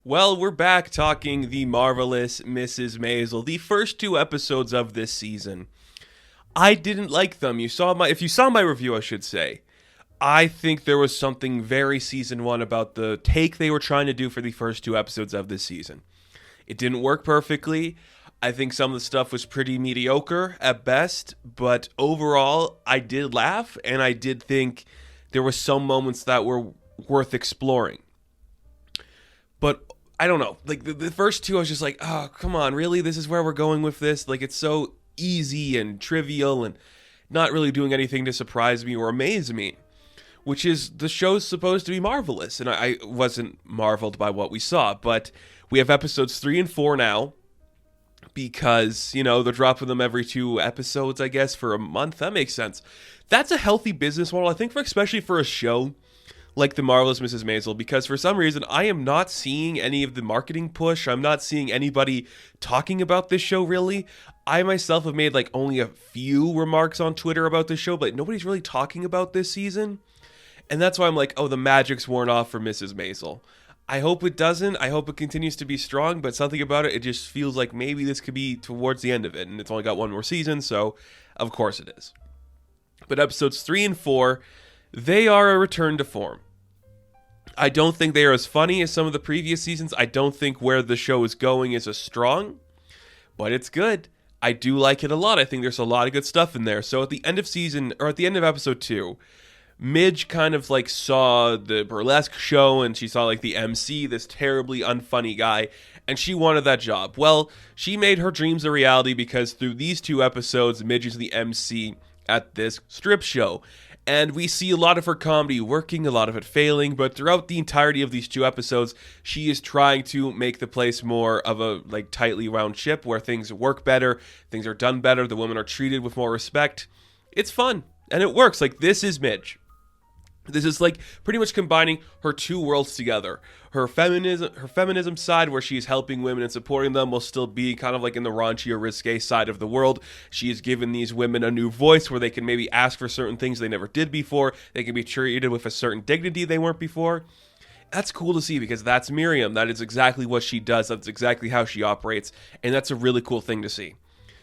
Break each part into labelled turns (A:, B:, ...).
A: Well, we're back talking the marvelous Mrs. Maisel, the first two episodes of this season. I didn't like them. If you saw my review, I should say. I think there was something very season 1 about the take they were trying to do for the first two episodes of this season. It didn't work perfectly. I think some of the stuff was pretty mediocre at best, but overall, I did laugh and I did think there were some moments that were worth exploring. But I don't know. Like the first two, I was just like, oh, come on, really? This is where we're going with this? Like, it's so easy and trivial and not really doing anything to surprise me or amaze me, which is the show's supposed to be marvelous. And I wasn't marveled by what we saw. But we have episodes 3 and 4 now because, they're dropping them every two episodes, I guess, for a month. That makes sense. That's a healthy business model, I think, especially for a show like The Marvelous Mrs. Maisel, because for some reason I am not seeing any of the marketing push. I'm not seeing anybody talking about this show, really. I myself have made only a few remarks on Twitter about this show, but nobody's really talking about this season. And that's why I'm like, oh, the magic's worn off for Mrs. Maisel. I hope it doesn't. I hope it continues to be strong, but something about it just feels like maybe this could be towards the end of it, and it's only got one more season, so of course it is. But episodes 3 and 4, they are a return to form. I don't think they are as funny as some of the previous seasons. I don't think where the show is going is as strong, but it's good. I do like it a lot. I think there's a lot of good stuff in there. So at the end of episode 2, Midge kind of saw the burlesque show and she saw the MC, this terribly unfunny guy, and she wanted that job. Well, she made her dreams a reality because through these two episodes, Midge is the MC at this strip show. And we see a lot of her comedy working, a lot of it failing, but throughout the entirety of these two episodes, she is trying to make the place more of a tightly wound ship where things work better, things are done better, the women are treated with more respect. It's fun, and it works. This is Midge. This is pretty much combining her two worlds together. Her feminism side, where she's helping women and supporting them, will still be kind of in the raunchy or risque side of the world. She has given these women a new voice where they can maybe ask for certain things they never did before. They can be treated with a certain dignity they weren't before. That's cool to see because that's Miriam. That is exactly what she does. That's exactly how she operates. And that's a really cool thing to see.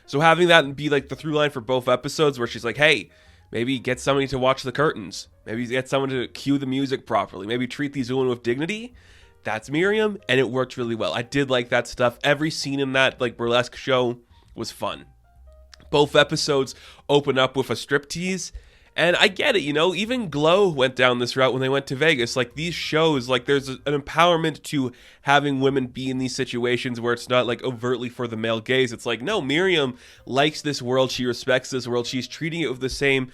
A: So having that be the through line for both episodes where she's like, hey, maybe get somebody to watch the curtains. Maybe get someone to cue the music properly. Maybe treat these women with dignity. That's Miriam, and it worked really well. I did like that stuff. Every scene in that burlesque show was fun. Both episodes open up with a striptease, and I get it, even Glow went down this route when they went to Vegas. These shows, there's an empowerment to having women be in these situations where it's not overtly for the male gaze. It's no, Miriam likes this world. She respects this world. She's treating it with the same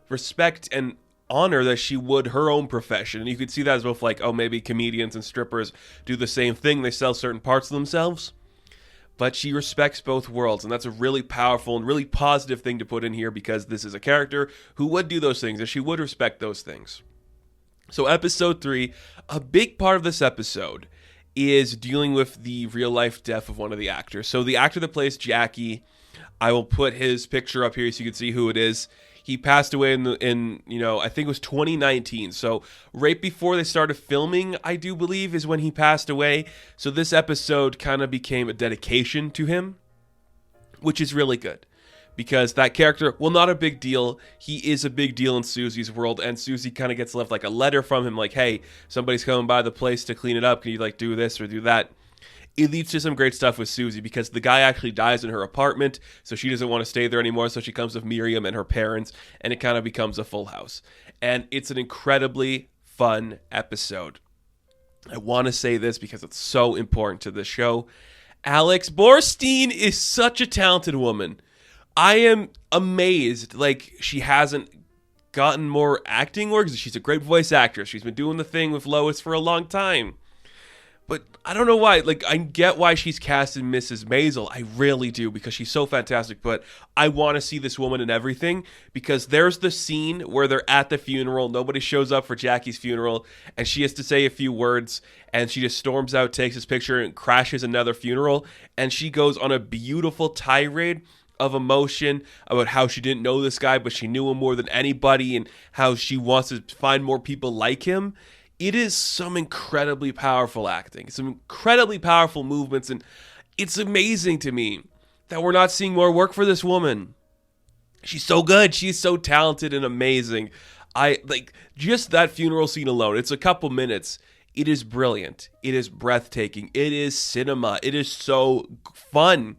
A: respect and honor that she would her own profession. And you could see that as both maybe comedians and strippers do the same thing. They sell certain parts of themselves. But she respects both worlds, and that's a really powerful and really positive thing to put in here because this is a character who would do those things, and she would respect those things. So episode 3, a big part of this episode is dealing with the real-life death of one of the actors. So the actor that plays Jackie, I will put his picture up here so you can see who it is. He passed away in I think it was 2019. So right before they started filming, I do believe, is when he passed away. So this episode kind of became a dedication to him, which is really good. Because that character, well, not a big deal. He is a big deal in Suzie's world, and Suzie kind of gets left a letter from him, hey, somebody's coming by the place to clean it up. Can you do this or do that? It leads to some great stuff with Suzie because the guy actually dies in her apartment, so she doesn't want to stay there anymore, so she comes with Miriam and her parents, and it kind of becomes a full house. And it's an incredibly fun episode. I want to say this because it's so important to the show. Alex Borstein is such a talented woman. I am amazed, she hasn't gotten more acting work. She's a great voice actress. She's been doing the thing with Lois for a long time. But I don't know why. I get why she's cast in Mrs. Maisel. I really do, because she's so fantastic. But I want to see this woman in everything, because there's the scene where they're at the funeral. Nobody shows up for Jackie's funeral, and she has to say a few words, and she just storms out, takes his picture, and crashes another funeral. And she goes on a beautiful tirade of emotion about how she didn't know this guy, but she knew him more than anybody, and how she wants to find more people like him. It is some incredibly powerful acting, some incredibly powerful movements, and it's amazing to me that we're not seeing more work for this woman. She's so good. She's so talented and amazing. I like just that funeral scene alone. It's a couple minutes. It is brilliant. It is breathtaking. It is cinema. It is so fun.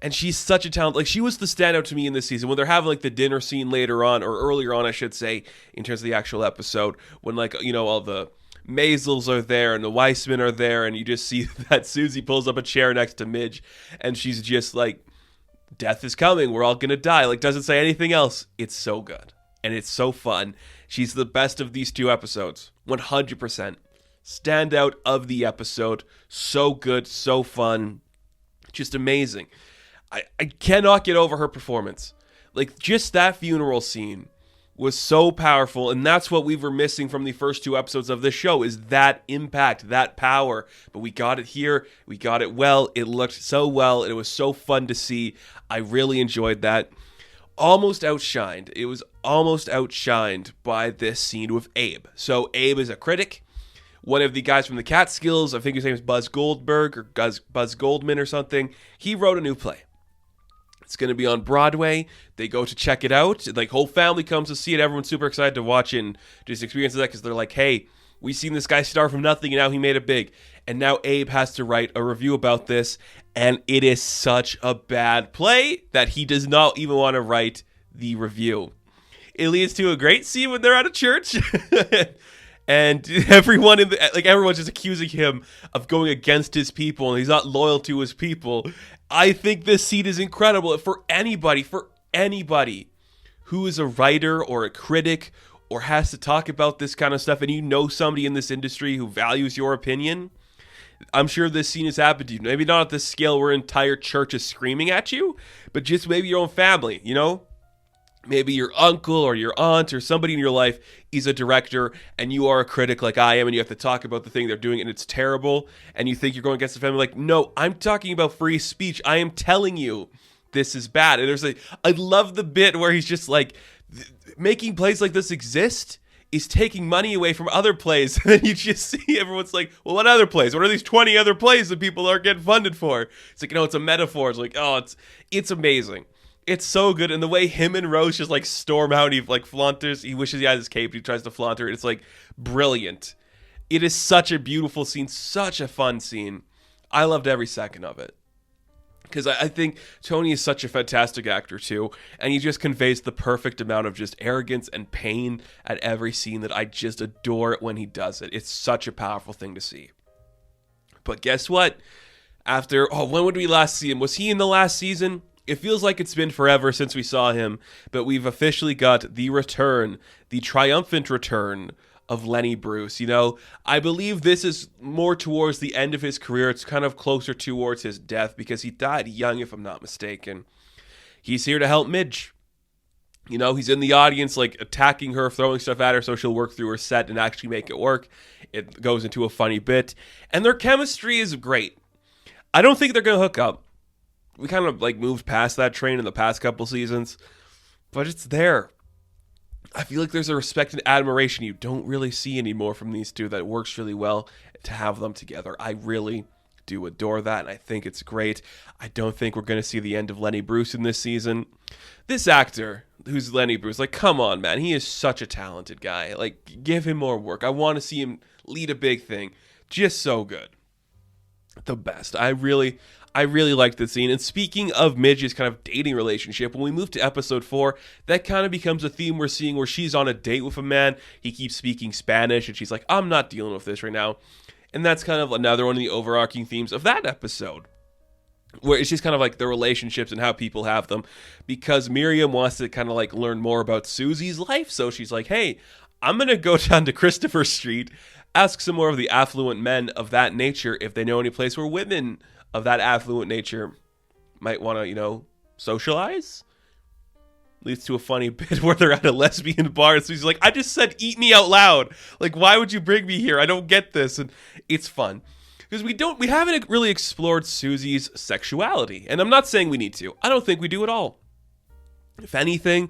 A: And she's such a talent. Like, she was the standout to me in this season when they're having like the dinner scene later on, or earlier on, I should say, in terms of the actual episode, when like, you know, all the Maisels are there and the Weissmen are there, and you just see that Suzie pulls up a chair next to Midge, and she's just like, death is coming. We're all going to die. Like, doesn't say anything else. It's so good. And it's so fun. She's the best of these two episodes. 100%. Standout of the episode. So good. So fun. Just amazing. I cannot get over her performance. Like, just that funeral scene was so powerful, and that's what we were missing from the first two episodes of this show, is that impact, that power. But we got it here. We got it well. It looked so well. It was so fun to see. I really enjoyed that. Almost outshined. It was almost outshined by this scene with Abe. So Abe is a critic. One of the guys from the Catskills, I think his name is Buzz Goldberg or Buzz Goldman or something. He wrote a new play. It's going to be on Broadway. They go to check it out. Like, whole family comes to see it. Everyone's super excited to watch it and just experience that, because they're like, hey, we've seen this guy start from nothing and now he made it big. And now Abe has to write a review about this. And it is such a bad play that he does not even want to write the review. It leads to a great scene when they're at a church. And everyone's just accusing him of going against his people, and he's not loyal to his people. I think this scene is incredible for anybody who is a writer or a critic or has to talk about this kind of stuff, and you know somebody in this industry who values your opinion. I'm sure this scene has happened to you. Maybe not at this scale where an entire church is screaming at you, but just maybe your own family, you know? Maybe your uncle or your aunt or somebody in your life is a director and you are a critic like I am, and you have to talk about the thing they're doing and it's terrible, and you think you're going against the family. Like, no, I'm talking about free speech. I am telling you this is bad. And I love the bit where he's just like, making plays like this exist is taking money away from other plays. And then you just see everyone's like, well, what other plays? What are these 20 other plays that people are getting funded for? It's like, it's a metaphor. It's like, it's amazing. It's so good. And the way him and Rose just like storm out, he like flaunters. He wishes he had his cape. He tries to flaunt her. It's like brilliant. It is such a beautiful scene. Such a fun scene. I loved every second of it. Because I think Tony is such a fantastic actor too. And he just conveys the perfect amount of just arrogance and pain at every scene that I just adore it when he does it. It's such a powerful thing to see. But guess what? When would we last see him? Was he in the last season? It feels like it's been forever since we saw him, but we've officially got the return, the triumphant return of Lenny Bruce. You know, I believe this is more towards the end of his career. It's kind of closer towards his death because he died young, if I'm not mistaken. He's here to help Midge. You know, he's in the audience, like, attacking her, throwing stuff at her so she'll work through her set and actually make it work. It goes into a funny bit, and their chemistry is great. I don't think they're going to hook up. We kind of like moved past that train in the past couple seasons, but it's there. I feel like there's a respect and admiration you don't really see anymore from these two that works really well to have them together. I really do adore that, and I think it's great. I don't think we're going to see the end of Lenny Bruce in this season. This actor, who's Lenny Bruce, like, come on, man. He is such a talented guy. Like, give him more work. I want to see him lead a big thing. Just so good. The best. I really liked the scene. And speaking of Midge's kind of dating relationship, when we move to episode 4, that kind of becomes a theme we're seeing where she's on a date with a man. He keeps speaking Spanish, and she's like, I'm not dealing with this right now. And that's kind of another one of the overarching themes of that episode, where it's just kind of like the relationships and how people have them, because Miriam wants to kind of like learn more about Susie's life. So she's like, hey, I'm going to go down to Christopher Street, ask some more of the affluent men of that nature if they know any place where women of that affluent nature might want to, socialize. Leads to a funny bit where they're at a lesbian bar, and Susie's like, I just said eat me out loud. Like, why would you bring me here? I don't get this. And it's fun. Because we haven't really explored Susie's sexuality. And I'm not saying we need to. I don't think we do at all. If anything,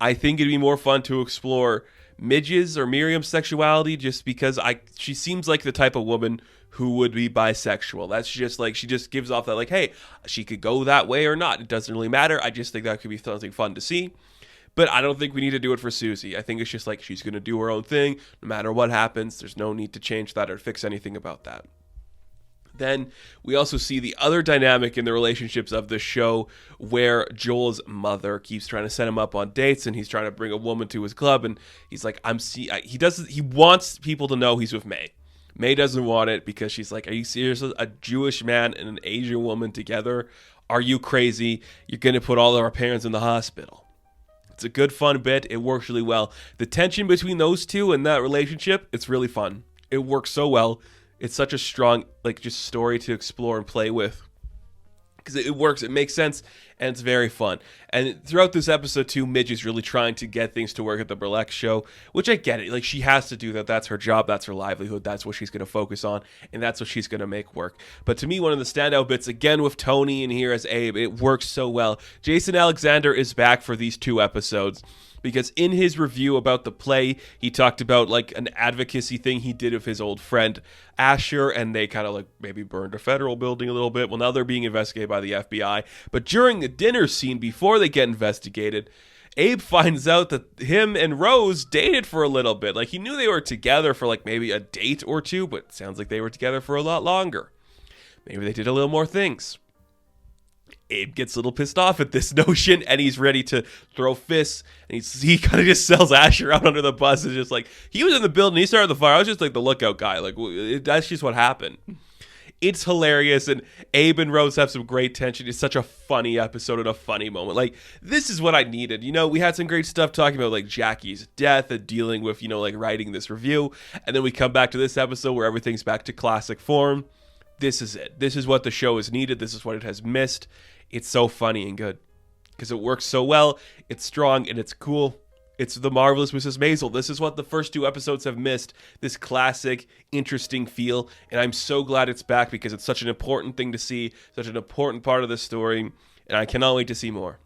A: I think it'd be more fun to explore Midge's or Miriam's sexuality, just because she seems like the type of woman who would be bisexual. That's just like, she just gives off that like, hey, she could go that way or not. It doesn't really matter. I just think that could be something fun to see. But I don't think we need to do it for Suzie. I think it's just like she's going to do her own thing no matter what happens. There's no need to change that or fix anything about that. Then we also see the other dynamic in the relationships of the show where Joel's mother keeps trying to set him up on dates, and he's trying to bring a woman to his club, and he's like, he wants people to know he's with May. May doesn't want it because she's like, are you serious? A Jewish man and an Asian woman together? Are you crazy? You're going to put all of our parents in the hospital. It's a good, fun bit. It works really well. The tension between those two and that relationship, it's really fun. It works so well. It's such a strong, like, just story to explore and play with. Because it works, it makes sense, and it's very fun. And throughout this episode, too, Midge is really trying to get things to work at the burlesque show, which I get it. Like, she has to do that. That's her job. That's her livelihood. That's what she's going to focus on, and that's what she's going to make work. But to me, one of the standout bits, again, with Tony in here as Abe, it works so well. Jason Alexander is back for these 2 episodes. Because in his review about the play, he talked about like an advocacy thing he did of his old friend Asher, and they kind of like maybe burned a federal building a little bit. Well, now they're being investigated by the FBI. But during the dinner scene, before they get investigated, Abe finds out that him and Rose dated for a little bit. Like, he knew they were together for like maybe a date or 2, but it sounds like they were together for a lot longer. Maybe they did a little more things. Abe gets a little pissed off at this notion, and he's ready to throw fists. And he kind of just sells Asher out under the bus. It's just like, he was in the building, he started the fire. I was just like the lookout guy. Like, that's just what happened. It's hilarious, and Abe and Rose have some great tension. It's such a funny episode and a funny moment. Like, this is what I needed. You know, we had some great stuff talking about like Jackie's death and dealing with, you know, like writing this review. And then we come back to this episode where everything's back to classic form. This is it. This is what the show has needed. This is what it has missed. It's so funny and good because it works so well. It's strong and it's cool. It's the Marvelous Mrs. Maisel. This is what the first 2 episodes have missed. This classic, interesting feel. And I'm so glad it's back because it's such an important thing to see, such an important part of the story. And I cannot wait to see more.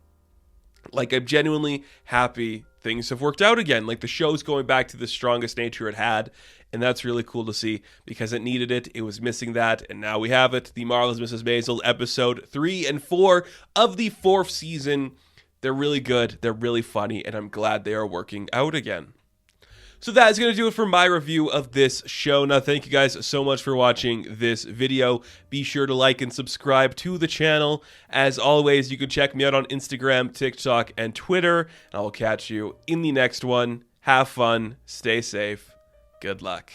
A: Like, I'm genuinely happy things have worked out again. Like, the show's going back to the strongest nature it had. And that's really cool to see because it needed it. It was missing that. And now we have it. The Marvelous Mrs. Maisel, episode 3 and 4 of the 4th season. They're really good. They're really funny. And I'm glad they are working out again. So that is going to do it for my review of this show. Now, thank you guys so much for watching this video. Be sure to like and subscribe to the channel. As always, you can check me out on Instagram, TikTok, and Twitter. And I will catch you in the next one. Have fun. Stay safe. Good luck.